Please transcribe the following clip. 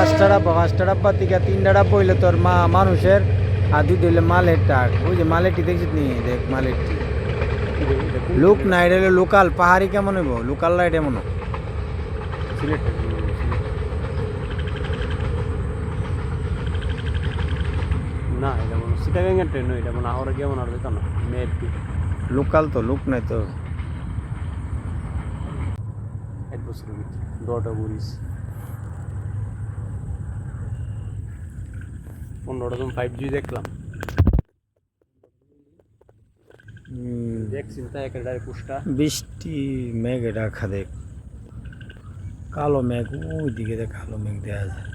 পাঁচটা ডাব্বা থেকে 3টা ডাব্বা হইলে তোর মানুষের আর 2 হইলে মালের টাক। ওই যে মালেরটি দেখছিস নি, দেখ মালেরটি লোক না, এটা হলো লোকাল। পাহাড়ি কেমন হইব, লোকাল লাইট এমন সিলেট না, এটা মনে সিটাগাঙ্গের ট্রেন, এটা মনে হাওড়া গিয়ে মনে হতো না মেয়েটি লোকাল তো, লোক নাই তো। 1 বছরের ভিতরে 10টা ঘুরিস 15টা তুমি 5G দেখলাম। দেখছি তাই একটা ডাইরেক্ট পুষ্টা বৃষ্টি মেঘ ঢাকা দেখ, কালো মেঘ ওই দিকে দেখ, কালো মেঘ দেখা যায়।